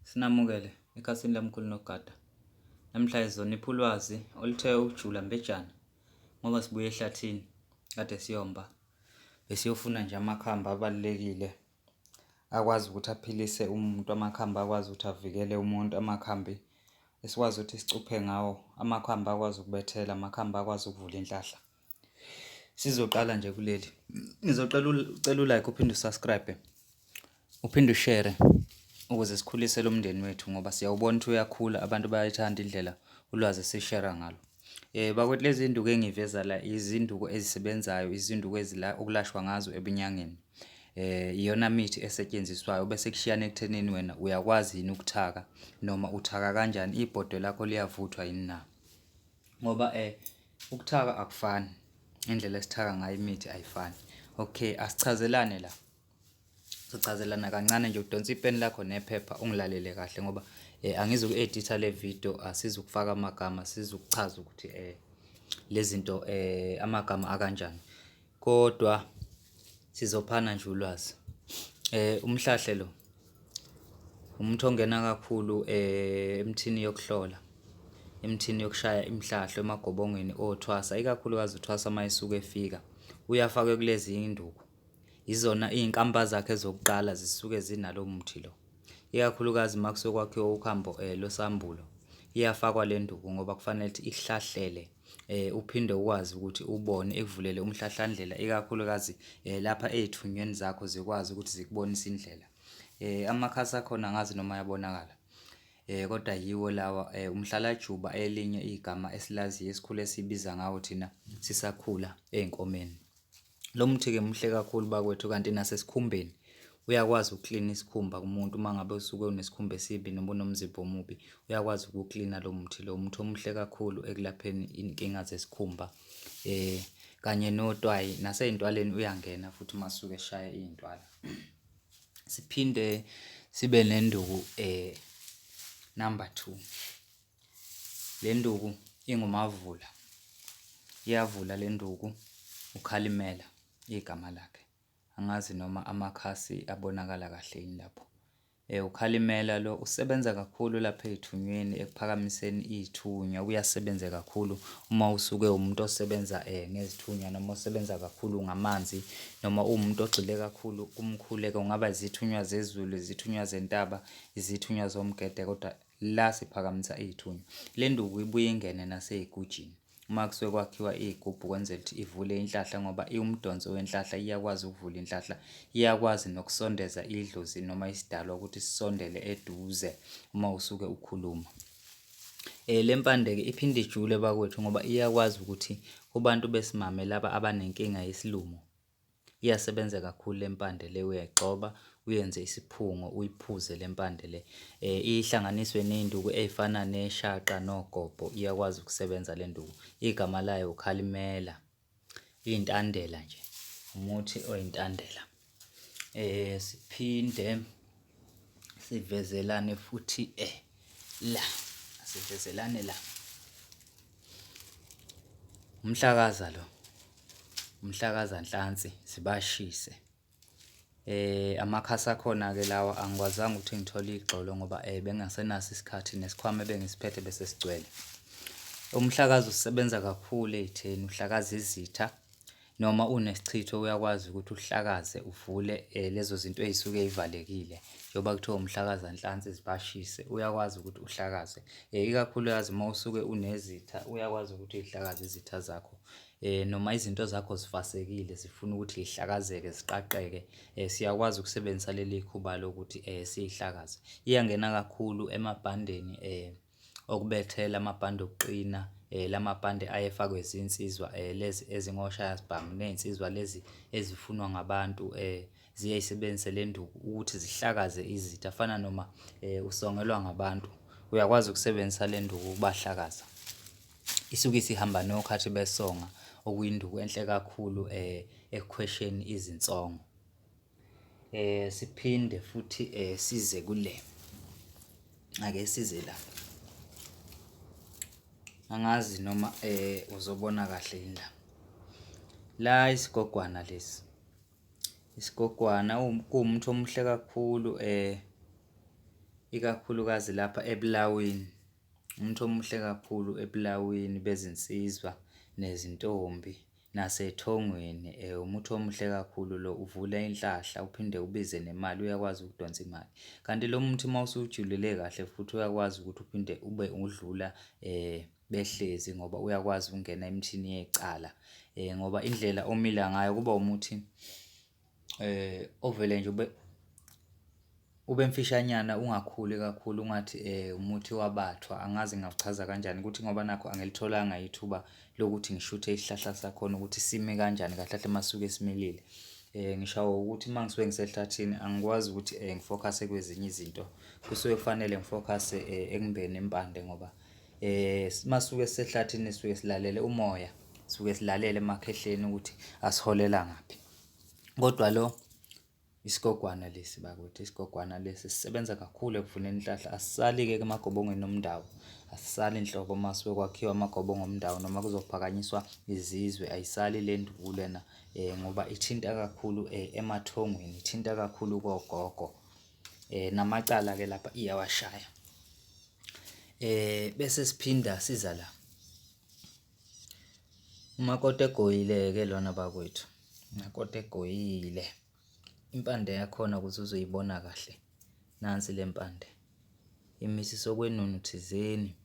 Sinamukele ekhasini lamkhulu nogada. Namhla sizonipha ulwazi oluthe ukujula mbejana ngoba sibuye ehlathini kade siyomba. Besiyofuna nje amakhambi abalulekile akwazi ukuthi aphilise umuntu, amakhambi akwazi ukuthi avikele umuntu, amakhambi esikwazi ukuthi sicuphe ngawo, amakhambi akwazi ukubethela, amakhambi akwazi ukuvula inhlahla. Sizoqala nje kuleli. Ngizocela ulike uphinde usubscribe. Uphinde ushare ukuze sikhulise lo mndeni wethu ngoba siyawubona ukuthi uyakhula, abantu bayayithanda indlela ulwazi esishare ngalo. Bakwethu lezi zinduku engiveza la izinduku ezisebenzayo, izinduku okulashwa ngazo ebunyangeni. Iyona mithi esetshenziswayo bese kushiyana ekuthenini wena uyakwazi yini ukuthaka noma uthaka kanjani, ibhodwe lakho liyavuthwa yini na. Ngoba ukuthaka akufani, indlela esithaka ngayo imithi ayifani. Okay, asichazelane la. Sichazelana kancane nje, udonsa ipeni lakho nephepha ungilalele kahle ngoba angizuku-editha le video, asizukufaka amagama, sizukuchaza ukuthi lezi zinto amagama akanjani, kodwa sizophana nje ulwazi. Umhlahle lo umuthi ongena kakhulu emthini yokuhlola, emthini yokushaya imhlahlo emagobongweni othwasa, ikakhulukazi uthwasa mayisuke efika uyafakwe kulezi induku. Izona iy'nkampa zakhe zokuqala zisuke zinalo muthi lo, ikakhulukazi uma kusokwakhiwa ukhambo losambulo iyafakwa le nduku ngoba kufanele ukuthi ihlahlele, uphinde ukwazi ukuthi ubone, ekuvulele umhlahlandlela, ikakhulukazi lapha ey'thunyweni zakho zikwazi ukuthi zikubonise indlela. Amakhasi akhona angazi noma ayabonakala, kodwa yiwo lawa. Umhlalajuba elinye igama esilaziyo esikhule sibiza ngawo thina sisakhula ey'nkomeni. Lo muthi-ke muhle kakhulu bakwethu, kanti nasesikhumbeni uyakwazi ukuklina isikhumba kumuntu uma ngabe usuke unesikhumba esibi noma unomzimba omubi, uyakwazi ukuklina lo muthi. Lo muthi omuhle kakhulu ekulapheni inkinga zesikhumba, kanye notwayi, nasey'ntwaleni uyangena futhi uma usuke eshaya iy'ntwala. Siphinde sibe nenduku number 2. Le nduku ingumavula, iyavula le nduku, ukhalimela igama lakhe. Angazi noma amakhasi abonakala kahle yini lapho. Ukhalimela lo usebenza kakhulu lapha ey'thunyweni ekuphakamiseni iy'thunywa, uyasebenza kakhulu uma usuke umuntu osebenza ngezithunywa noma osebenza kakhulu ngamanzi, noma uwumuntu ogxile kakhulu kumkhuleko, kungaba izithunywa zezulu, izithunywa zentaba, izithunywa zomgede, kodwa la siphakamisa iy'thunywa. Le nduku ibuye ingene nasey'gujini uma kusuke kwakhiwa iy'gubhu kwenzela ukuthi ivule inhlahla ngoba iwumdonso wenhlahla, iyakwazi ukuvula inhlahla, iyakwazi nokusondeza idlozi noma isidalwa ukuthi sisondele eduze uma usuke ukhuluma. Le mpande-ke iphinde ijule bakwethu ngoba iyakwazi ukuthi kubantu besimame laba abanenkinga yesilumo iyasebenza kakhulu le mpande le. Uyayigcoba uyenze isiphungo, uyiphuze le mpande le, ihlanganiswe ney'nduku ey'fana neshaqa nogobho, iyakwazi ukusebenza le nduku. Igama layo ukhalimela, iy'ntandela nje, umuthi oyintandela. Siphinde sivezelane futhi la, sivezelane la, umhlakaza lo, umhlakaza nhlansi, sibashise. Amakhasi akhona-ke lawa angikwazanga ukuthi ngithole igxolo ngoba bengasenaso isikhathi, nesikhwama bengisiphethe bese sigcwele. Umhlakaza usebenza kakhulu ey'theni, uhlakaza izitha noma unesichitho uyakwazi ukuthi uhlakaze uvule lezo zinto ey'suke y'valekile, njengoba kuthiwa umhlakaza nhlansi sibashise, uyakwazi ukuthi uhlakaze. Ikakhulukazi uma usuke unezitha uyakwazi ukuthi uy'hlakaze izitha zakho, noma izinto zakho zifasekile zifuna ukuthi y'hlakazeke ziqaqeke, siyakwazi ukusebenzisa leli khuba lokuthi siyihlakaze. Iyangena kakhulu emabhandeni okubethela, amabhande okuqina, lamabhande ayefakwe zinsizwa lezi ezingoshayasibhamu, ney'nsizwa lezi ezifunwa ngabantu, ziyayisebenzisa le nduku ukuthi zihlakaze izitha. Afana noma usongelwa ngabantu, uyakwazi ukusebenzisa le nduku ukubahlakaza. Isuke isihamba nokhathi besonga, okuyinduku enhle kakhulu ekukhwesheni izinsongo. Siphinde futhi size kule, ake size la, angazi noma uzobona kahle yini la. La isigogwana lesi, isigogwana kuwumuthi omuhle kakhulu ikakhulukazi lapha ebulaweni. Umuntu omuhle kakhulu ebulaweni bezinsizwa nezintombi nasethongweni. Umuntu omuhle kakhulu lo, uvula inhlahla uphinde ubize nemali, uyakwazi ukudonsa imali. Kanti lo muntu uma usujulile kahle futhi uyakwazi ukuthi uphinde ube udlula behlezi ngoba uyakwazi ukungena emithini yecala. Ngoba indlela omila ngayo kuba umuthi ovele nje ube mfishanyana, ungakhuli kakhulu, ungathi umuthi wabathwa. Angazi ngawuchaza kanjani ukuthi ngoba nakho angilitholanga ithuba lokuthi ngishuthe isihlahla sakhona ukuthi sime kanjani kahle kahle masuke similile. Ngishawo ukuthi uma ngisuke ngisehlathini angikwazi ukuthi ngifokhase kwezinye izinto, kusuke kufanele ngifokhase ekumbeni impande ngoba masuke sisehlathini sisuke silalele umoya, sisuke silalele emakhehleni ukuthi asiholela ngaphi. Kodwa lo isigogwana lesi bakwethu, isigogwana lesi sisebenza kakhulu ekuvuneni inhlahla. Asisali-ke emagobongweni omdawo, asisali inhlobo masuke kwakhiwa amagobongo omdawo noma kuzophakanyiswa izizwe, ayisali le nduku lena ngoba ithinta kakhulu emathongweni, ithinta kakhulu kogogo. Namacala-ke lapha iyawashaya. Bese siphinda siza la, umakoti egoyile-ke lona bakwethu, umakoti egoyile. Impande yakhona ukuze uzoyibona kahle, nansi le mpande, imisiso kwenunu thizeni.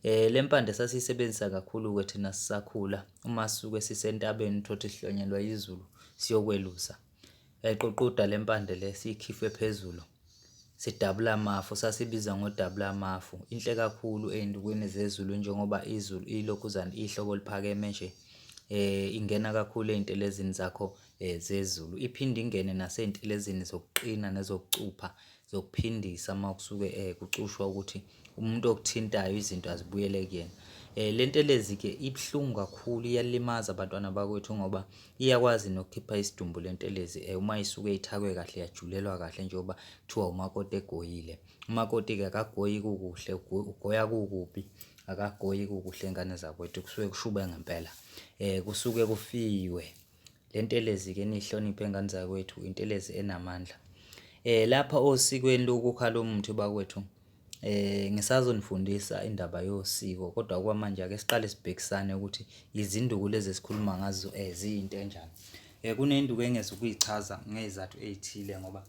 Le mpande sasiyisebenzisa kakhulu-ke thina sisakhula, uma sisuke sisentabeni uthole sihlonyelwa izulu siyokwelusa. Yayiqoquda le mpande le, siyikhiphe phezulu, sidabula amafu, sasibiza ngodabula amafu. Inhle kakhulu ey'ndukwini zezulu njengoba izulu ilokhuzana ihlobo liphakeme nje. Ingena kakhulu ey'ntelezini zakho zezulu, iphinde ingene nasey'ntelezini zokuqina nezokucupha, zokuphindisa uma kusuke kucushwa ukuthi umuntu okuthintayo izinto azibuyele kuyena. Le ntelezi-ke ibuhlungu kakhulu, iyalimaza abantwana bakwethu ngoba iyakwazi nokukhipha isidumbu le ntelezi uma isuke ithakwe kahle, yajulelwa kahle njengoba kuthiwa umakoti egoyile. Umakoti-ke akagoyi kukuhle, ugoya kukubi, akagoyi kukuhle ngane zakwethu, kusuke kushube ngempela. Kusuke kufiwe. Le ntelezi-ke niyihloniphe ngane zakwethu, intelezi enamandla. Lapha osikweni lokukha lo muthi bakwethu, ngisazonifundisa indaba yosiko, kodwa okwamanje ake siqale sibhekisane ukuthi izinduku lezi esikhuluma ngazo ziyinto enjani. Kuney'nduku engeza ukuyichaza ngey'zathu ey'thile ngoba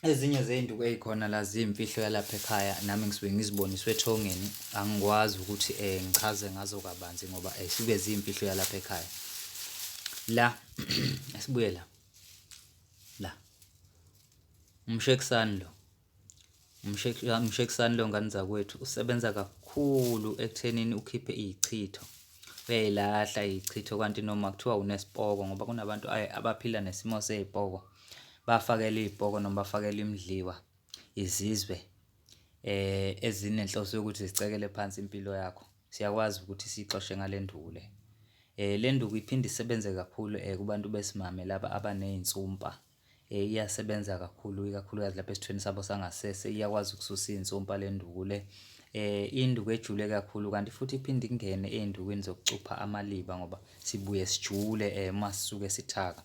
ezinye zey'nduku ey'khona la ziyimfihlo yalapha ekhaya, nami ngisuke ngiziboniswe ethongeni, angikwazi ukuthi ngichaze ngazo kabanzi ngoba suke ziyimfihlo yalapha ekhaya. La asibuye la umshekisani lo, umshekisani lo ngane zakwethu usebenza kakhulu ekuthenini ukhiphe iy'chitho. Uyayilahla iy'chitho kanti noma kuthiwa unesipoko ngoba kunabantu abaphila nesimo sey'poko, bafakela iy'poko noma bafakela imidliwa izizwe ezinenhloso yokuthi zicekele phansi impilo yakho. Siyakwazi ukuthi siyixoshe ngale nduku le. Le nduku iphinde isebenze kakhulu kubantu besimame laba abaney'nsumpa. Iyasebenza kakhulu ikakhulukazi lapha esithweni sabo sangasese, iyakwazi ukususa iy'nsumpa le nduku le. Induku ejule kakhulu kanti futhi iphinde ingene ey'ndukwini zokucupha amaliba ngoba sibuye sijule uma sisuke sithaka.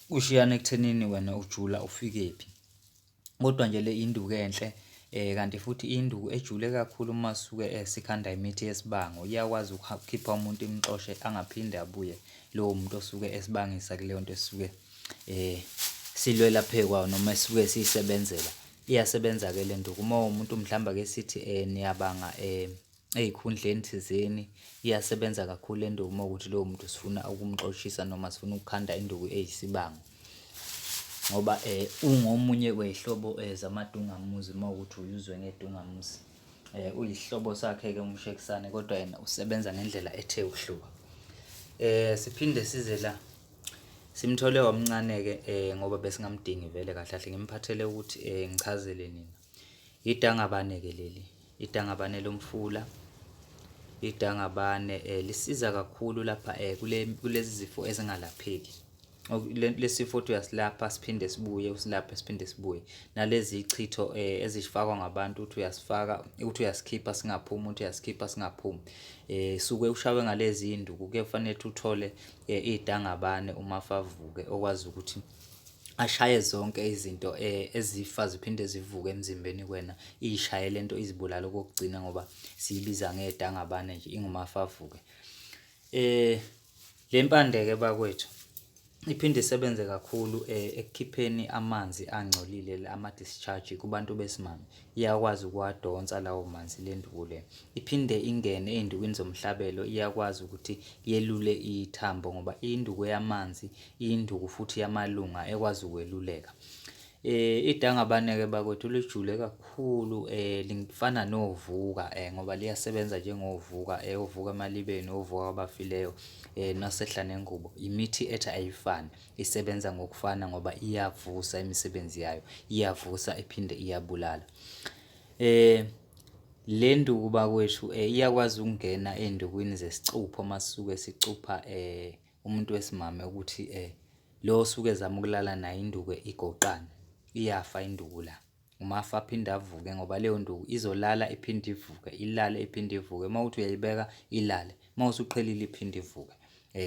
Kushiyana ekuthenini wena ujula ufikephi. Kodwa nje le induku enhle, kanti futhi induku ejule kakhulu uma sisuke sikhanda imithi yesibango, iyakwazi ukukhipha umuntu imxoshe angaphinde abuye lowo muntu osuke esibangisa kuleyo nto esisuke silwela phekwayo noma esisuke siyisebenzela. Iyasebenza-ke le nduku uma umuntu mhlawumbe ake sithi niyabanga ey'khundleni thizeni, iyasebenza kakhulu le nduku uma ukuthi lowo muntu sifuna ukumxoshisa noma sifuna ukukhanda induku eyisibango. Ngoba ungomunye wey'hlobo zamadungamuzi uma ukuthi uyuzwe ngedungamuzi. Uyisihlobo sakhe-ke umshekisane kodwa yena usebenza ngendlela ethe ukuhluka. Siphinde size la, simthole wamncane-ke ngoba besingamdingi vele kahle kahle ngimphathele ukuthi ngichazele nina. Idangabane-ke leli, idangabane lomfula, idangabane lisiza kakhulu lapha kulezi zifo ezingalapheki. Lesi sifo uthi uyasilapha siphinde sibuye, usilaphe siphinde sibuye. Nalezi ichitho ezifakwa ngabantu uthi uyasifaka, uthi uyasikhipha singaphumi, uthi uyasikhipha singaphumi. Suke ushawe ngalezi induku, kufanele uthole idangabane umafavuke okwazi ukuthi ashaye zonke izinto ezifa ziphinde zivuke emzimbeni kwena, ishaye lento izibulala okokugcina ngoba siyibiza ngedangabane nje ingumafavuke. Le mpande-ke bakwethu iphinde isebenze kakhulu ekukhipheni amanzi angcolile ama-discharge kubantu besimame. Iyakwazi ukuwadonsa lawo manzi le nduku le. Iphinde ingene ey'ndukwini zomhlabelo, iyakwazi ukuthi yelule ithambo ngoba induku yamanzi iyinduku futhi yamalunga ekwazi ukweluleka. Idangabane-ke bakwethu lijule kakhulu, lifana novuka ngoba liyasebenza njengovuka, ovuka emalibeni, ovuka kwabafileyo, nasehla nengubo. Imithi ethi ayifani, isebenza ngokufana ngoba iyavusa imisebenzi yayo, iyavusa iphinde iyabulala. Le nduku bakwethu iyakwazi ukungena ey'ndukwini zesicupho masisuke sicupha umuntu wesimame ukuthi lo osuke ezama ukulala naye induku igoqane, iyafa induku la. Umafa aphinde avuke ngoba leyo nduku izolala iphinde ivuke, ilale iphinde ivuke. Mawuthi uyayibeka ilale, mawusuqhelile iphinde ivuke.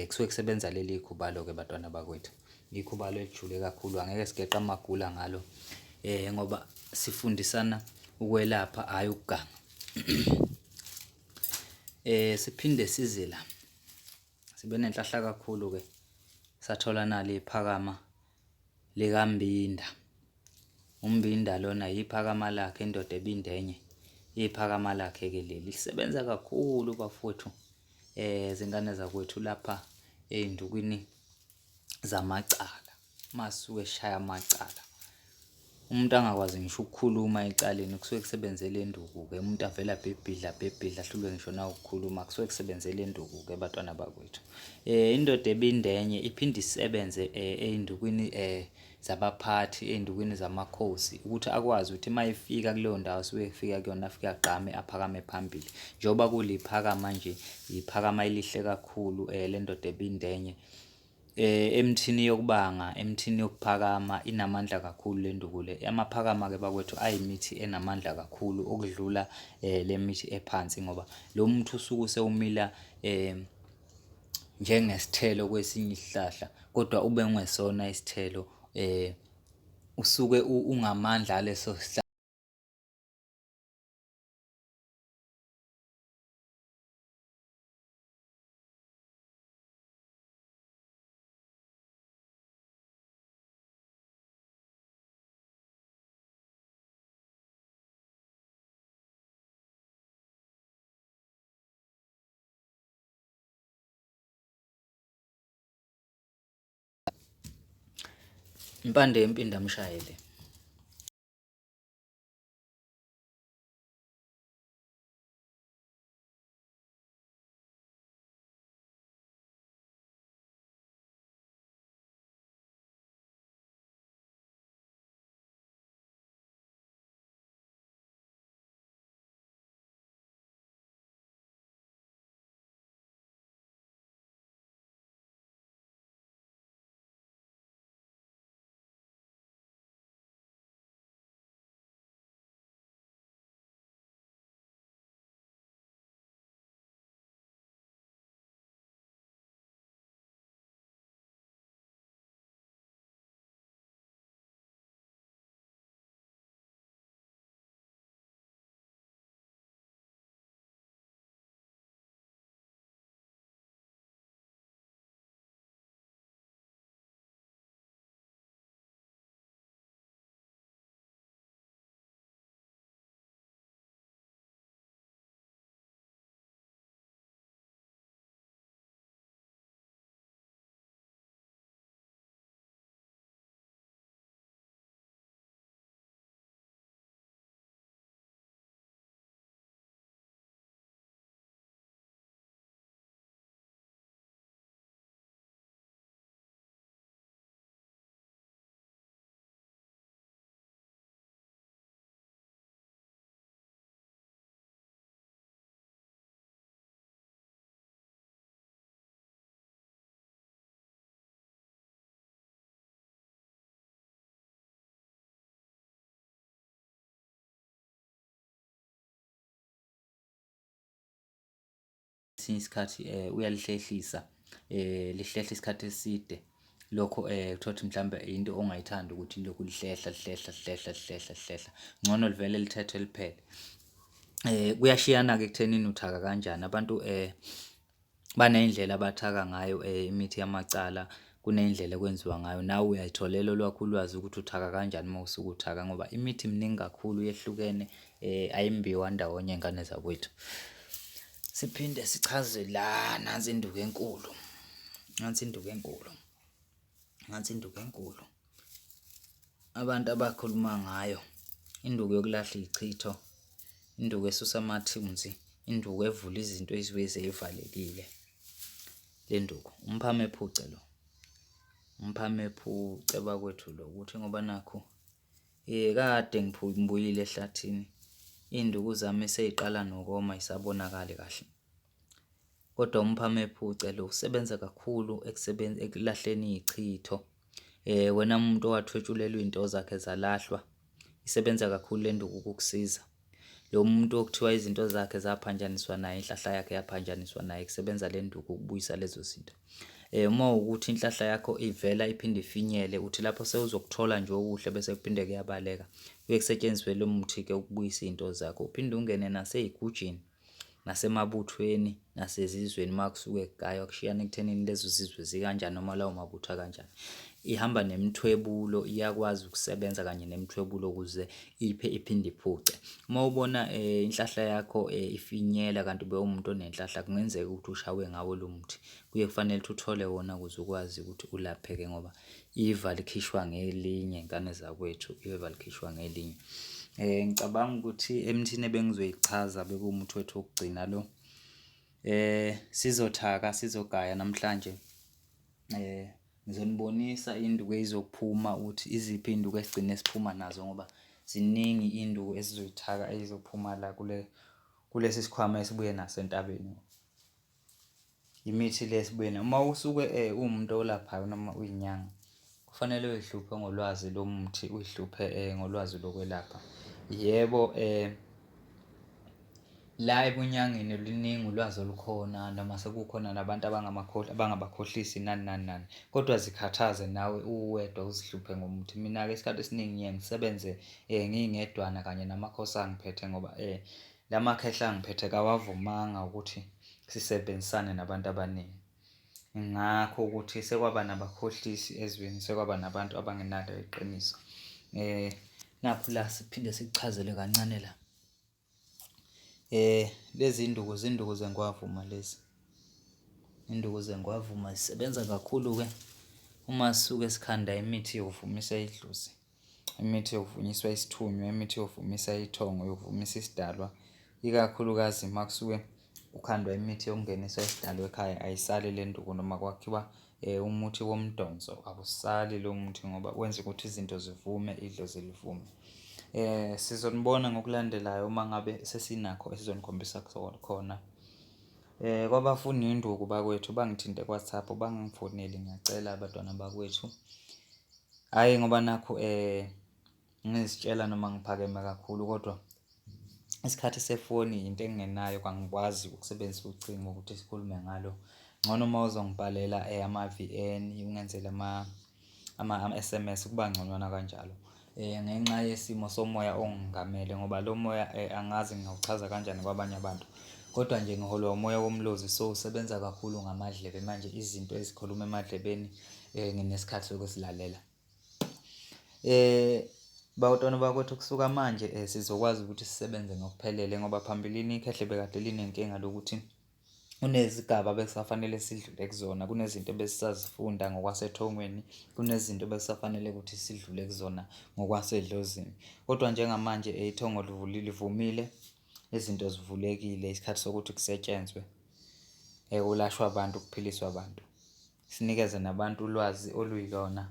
Kusuke kusebenza leli khubalo-ke bantwana bakwethu. Ikhubalo elijule kakhulu, angeke sigeqe amagula ngalo ngoba sifundisana ukwelapha hhayi ukuganga. Siphinde size la, sibe nenhlahla kakhulu-ke, sathola nalo iphakama likaMbinda. UMbinda lona iphakama lakhe, indoda ebindenye, iphakama lakhe-ke leli lisebenza kakhulu bafowethu, zingane zakwethu lapha ey'ndukwini zamacala, masisuke sishaya amacala. Umuntu angakwazi ngisho ukukhuluma ecaleni kusuke kusebenze le nduku-ke. Umuntu avele abhebhidla ahlulwe ngisho nawukukhuluma, kusuke kusebenze le nduku-ke bantwana bakwethu. Indoda ebindenye iphinde isebenze ey'ndukwini zabaphathi, ey'ndukwini zamakhosi, ukuthi akwazi ukuthi mayefika kuleyo ndawo suke efika kuyona, afike agqame aphakame phambili. Njengoba kuliphakama nje, iphakama elihle kakhulu le ndoda ebindenye. Emthini yokubanga, emthini yokuphakama inamandla kakhulu le nduku le. Amaphakama-ke bakwethu ayimithi enamandla kakhulu okudlula le mithi ephansi ngoba lo muntu usuke usewumila njengesithelo kwesinye isihlahla, kodwa ube ungesona isithelo, usuke ungamandla aleso sihlahla. Impande yempindi amshayele. Esinye isikhathi uyalihlehlisa, lihlehle isikhathi eside lokho uthothi mhlambe into ongayithandi ukuthi lokhu lihlehla. Ngcono livele lithethe liphele. Kuyashiyana-ke ekuthenini uthaka kanjani. Abantu baney'ndlela abathaka ngayo imithi yamacala, kuney'ndlela ekwenziwa ngayo. Nawe uyayitholela olwakho ulwazi ukuthi uthaka kanjani uma usuke uthaka, ngoba imithi miningi kakhulu yehlukene, ayimbiwa ndawonye ngane zakwethu. Siphinde sichaze la, nansi induku enkulu. Abantu abakhuluma ngayo, induku yokulahla iy'chitho, induku esusa amathunzi, induku evula izinto ezisuke zivalekile. Le nduku umphamephuce lo, umphamephuce bakwethu lo, ukuthi ngoba nakhu kade ngibuyile ehlathini, iy'nduku zami seyiqala nokoma yisabonakali kahle. Kodwa umphamephuce lo usebenza kakhulu ekulahleni iy'chitho. Wena umuntu owathwetshulelwa iy'nto zakhe zalahlwa, isebenza kakhulu le nduku ukukusiza. Lo muntu okuthiwa izinto zakhe zaphanjaniswa naye, inhlahla yakhe yaphanjaniswa naye, kusebenza le nduku ukubuyisa lezo zinto. Uma ukuthi inhlahla yakho ivela iphinde ifinyele, uthi lapho sewuzokuthola nje okuhle bese kuphinde kuyabaleka, kuye kusetshenziswe lo muthi-ke ukubuyisa iy'nto zakho. Uphinde ungene nasey'gujini, nasemabuthweni, nasezizweni uma kusuke kugaywa, kushiyana ekuthenini lezo zizwe zikanjani noma lawo mabutho akanjani. Ihamba nemithwebulo, iyakwazi ukusebenza kanye nemithwebulo ukuze iphinde iphuce. Uma ubona inhlahla yakho ifinyela kanti ube umuntu onenhlahla, kungenzeka ukuthi ushawe ngawo lo muthi. Kuye kufanele ukuthi uthole wona ukuze ukwazi ukuthi ulapheke, ngoba iva likhishwa ngelinye ngane zakwethu, iva likhishwa ngelinye. Ngicabanga ukuthi emithini ebengizoyichaza bekuwumuthi wethu wokugcina lo. Sizothaka, sizogaya namhlanje. Ngizonibonisa induku ezizophuma ukuthi iziphi induku esigcine siphuma nazo, ngoba ziningi induku esizoyithaka ezizophuma la kulesi sikhwama esibuye naso entabeni. Imithi le esibuye nayo. Uma usuke uwumuntu olaphayo noma uyinyanga, kufanele uyihluphe ngolwazi lo muthi, uyihluphe ngolwazi lokwelapha. Yebo, la ebunyangeni luningi ulwazi olukhona, noma sekukhona nabantu abangabakhohlisi nani. Kodwa zikhathaze nawe uwedwa uzihluphe ngomuthi. Mina-ke isikhathi esiningi ngiye ngisebenze ngingedwana kanye namakhosi angiphethe, ngoba la makhehla angiphethe kawavumanga ukuthi sisebenzisane nabantu abaningi. Ngakho ukuthi sekwaba nabakhohlisi ezweni, sekwaba nabantu abangenalo iqiniso. Naphu la siphinde sikuchazele kancane la. Lezi induku zinduku zengwavuma lezi. Induku zengwavuma zisebenza kakhulu-ke uma sisuke sikhanda imithi yokuvumisa idlozi, imithi yokuvunyiswa isithunywa, imithi yokuvumisa ithongo, yokuvumisa isidalwa. Ikakhulukazi uma kusuke ukhandwa imithi yokungenisa isidalwa ekhaya, ayisali le nduku, noma kwakhiwa umuthi womdonso, awusali lo muthi, ngoba wenza ukuthi izinto zivume, idlozi livume. Sizonibona ngokulandelayo uma ngabe sesinakho esizonikhombisa khona. Kwabafuna induku bakwethu bangithinte ku-WhatsApp, bangifonele, ngiyacela abantwana bakwethu. Hhayi ngoba nakho ngizitshela noma ngiphakeme kakhulu, kodwa isikhathi sefoni into engingenayo, kangikwazi ukusebenzisa ucingo ukuthi sikhulume ngalo. Ngcono uma uzongibhalela ama-VN, ungenzele ama-SMS, kuba ngconywana kanjalo. Ngenxa yesimo somoya ongingamele, ngoba lo moya angazi ngingawuchaza kanjani kwabanye abantu, kodwa nje ngiholwa umoya womlozi, so usebenza kakhulu ngamadlebe. Manje izinto ezikhuluma emadlebeni nginesikhathi sokuzilalela. Bantwana bakwethu, kusuka manje sizokwazi ukuthi sisebenze ngokuphelele, ngoba phambilini ikhehle bekade linenkinga lokuthi kunezigaba bekusafanele sidlule kuzona, kunezinto ebesisazifunda ngokwasethongweni, kunezinto bekusafanele ukuthi sidlule kuzona ngokwasedlozini. Kodwa njengamanje ithongo livumile, izinto zivulekile, isikhathi sokuthi kusetshenzwe, kulashwa abantu, kuphiliswa abantu, sinikeze nabantu ulwazi oluyilona.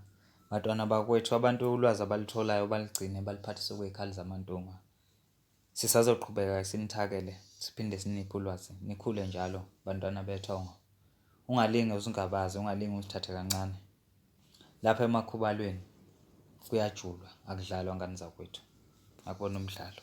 Bantwana bakwethu, abantu ulwazi abalitholayo baligcine, baliphathise kwey'khali zamantunga. Sisazoqhubeka sinithakele, siphinde siniphe ulwazi, nikhule njalo bantwana bethongo. Ungalinge uzingabazi, ungalinge uzithathe kancane. Lapha emakhubalweni kuyajulwa, akudlalwa ngane zakwethu, akubona umdlalo.